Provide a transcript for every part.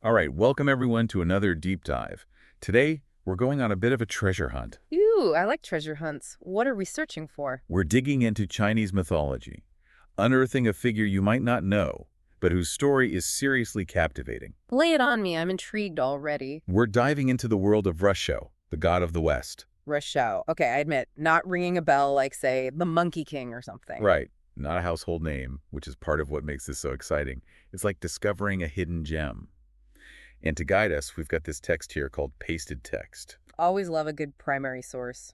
All right, welcome everyone to another deep dive. Today, we're going on a bit of a treasure hunt. Ooh, I like treasure hunts. What are we searching for? We're digging into Chinese mythology, unearthing a figure you might not know, but whose story is seriously captivating. Lay it on me. I'm intrigued already. We're diving into the world of Rushou, the god of the West. Rushou. Okay, I admit, not ringing a bell like, say, the Monkey King or something. Right, not a household name, which is part of what makes this so exciting. It's like discovering a hidden gem. And to guide us, we've got this text here called pasted text. Always love a good primary source.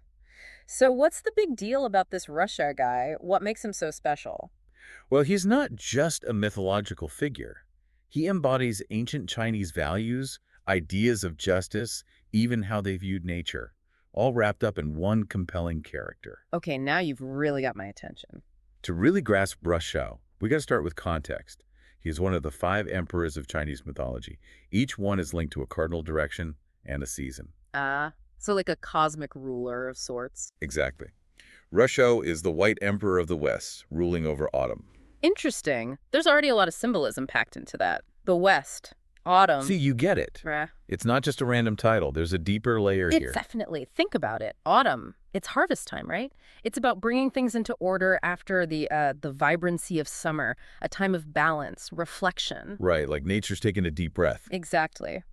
So what's the big deal about this Rushou guy? What makes him so special? Well, he's not just a mythological figure. He embodies ancient Chinese values, ideas of justice, even how they viewed nature, all wrapped up in one compelling character. Okay, now you've really got my attention. To really grasp Rushou, we got to start with context. He is one of the 5 emperors of Chinese mythology. Each one is linked to a cardinal direction and a season. So like a cosmic ruler of sorts. Exactly. Rushou is the white emperor of the West, ruling over autumn. Interesting. There's already a lot of symbolism packed into that. The West, autumn. See, you get it. It's not just a random title. There's a deeper layer here. It's definitely. Think about it. Autumn. It's harvest time, right? It's about bringing things into order after the vibrancy of summer, a time of balance, reflection. Right, like nature's taking a deep breath. Exactly.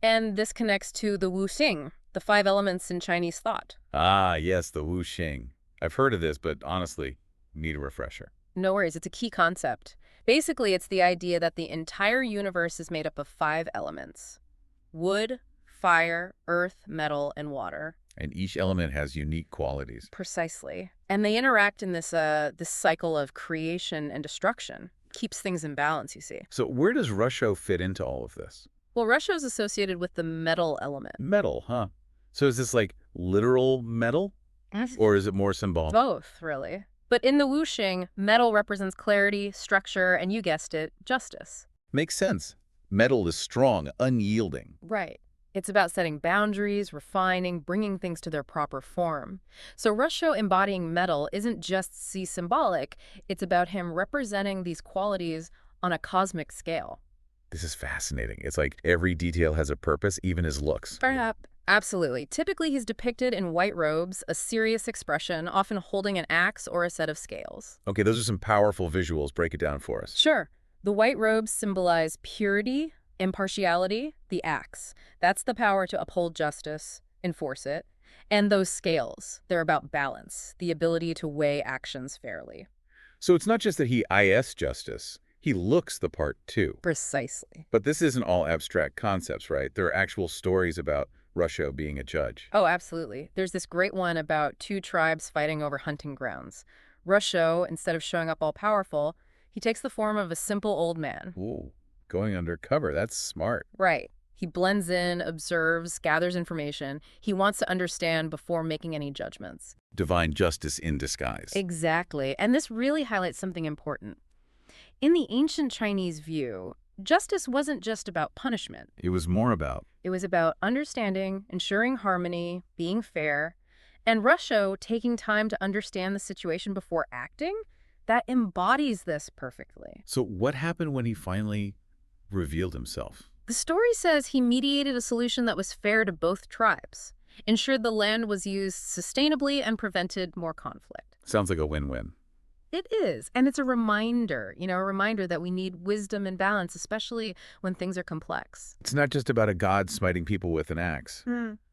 And this connects to the wuxing, the 5 elements in Chinese thought. Ah, yes, the wuxing. I've heard of this, but honestly, need a refresher. No worries. It's a key concept. Basically, it's the idea that the entire universe is made up of 5 elements: wood, fire, earth, metal, and water. And each element has unique qualities. Precisely. And they interact in this cycle of creation and destruction. Keeps things in balance, you see. So where does Rushou fit into all of this? Well, Rushou is associated with the metal element. Metal, huh? So is this like literal metal? Or is it more symbolic? Both, really. But in the wuxing, metal represents clarity, structure, and you guessed it, justice. Makes sense. Metal is strong, unyielding. Right. It's about setting boundaries, refining, bringing things to their proper form. So Rushou embodying metal isn't just symbolic, it's about him representing these qualities on a cosmic scale. This is fascinating. It's like every detail has a purpose, even his looks. Perhaps. Absolutely. Typically, he's depicted in white robes, a serious expression, often holding an axe or a set of scales. Okay, those are some powerful visuals. Break it down for us. Sure. The white robes symbolize purity, impartiality, the axe. That's the power to uphold justice, enforce it. And those scales, they're about balance, the ability to weigh actions fairly. So it's not just that he is justice. He looks the part, too. Precisely. But this isn't all abstract concepts, right? There are actual stories about Rushou being a judge. Oh, absolutely. There's this great one about 2 tribes fighting over hunting grounds. Rushou, instead of showing up all powerful, he takes the form of a simple old man. Ooh, going undercover. That's smart. Right. He blends in, observes, gathers information. He wants to understand before making any judgments. Divine justice in disguise. Exactly. And this really highlights something important. In the ancient Chinese view, justice wasn't just about punishment. It was more about... It was about understanding, ensuring harmony, being fair. And Rushou taking time to understand the situation before acting, that embodies this perfectly. So what happened when he finally revealed himself? The story says he mediated a solution that was fair to both tribes, ensured the land was used sustainably, and prevented more conflict. Sounds like a win-win. It is. And it's a reminder, a reminder that we need wisdom and balance, especially when things are complex. It's not just about a god smiting people with an axe.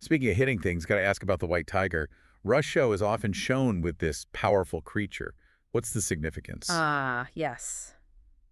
Speaking of hitting things, got to ask about the white tiger. Rushou is often shown with this powerful creature. What's the significance? Yes.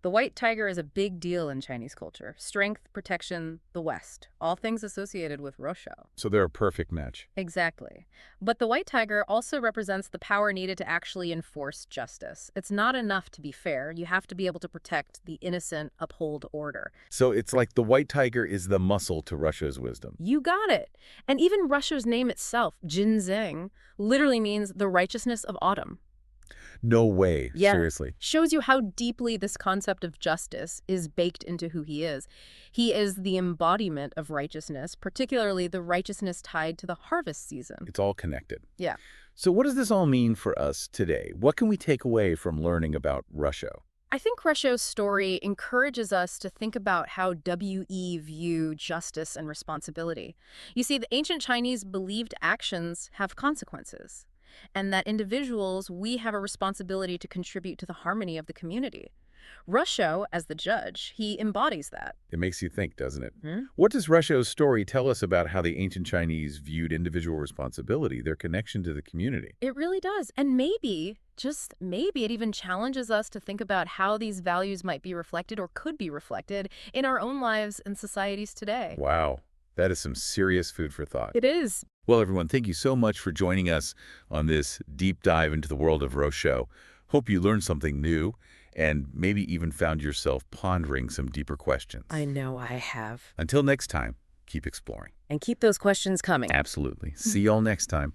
The white tiger is a big deal in Chinese culture. Strength, protection, the West. All things associated with Rushou. So they're a perfect match. Exactly. But the white tiger also represents the power needed to actually enforce justice. It's not enough to be fair. You have to be able to protect the innocent, uphold order. So it's like the white tiger is the muscle to Rushou's wisdom. You got it. And even Rushou's name itself, Jinzeng, literally means the righteousness of autumn. No way. Yeah. Seriously. Shows you how deeply this concept of justice is baked into who he is. He is the embodiment of righteousness, particularly the righteousness tied to the harvest season. It's all connected. Yeah. So what does this all mean for us today? What can we take away from learning about Rushou? I think Rushou's story encourages us to think about how WE view justice and responsibility. You see, the ancient Chinese believed actions have consequences, and that individuals, we have a responsibility to contribute to the harmony of the community. Rushou, as the judge, he embodies that. It makes you think, doesn't it? Hmm? What does Rushou's story tell us about how the ancient Chinese viewed individual responsibility, their connection to the community? It really does. And maybe, just maybe, it even challenges us to think about how these values might be reflected or could be reflected in our own lives and societies today. Wow, that is some serious food for thought. It is. Well, everyone, thank you so much for joining us on this deep dive into the world of Rushou. Hope you learned something new and maybe even found yourself pondering some deeper questions. I know I have. Until next time, keep exploring. And keep those questions coming. Absolutely. See y'all next time.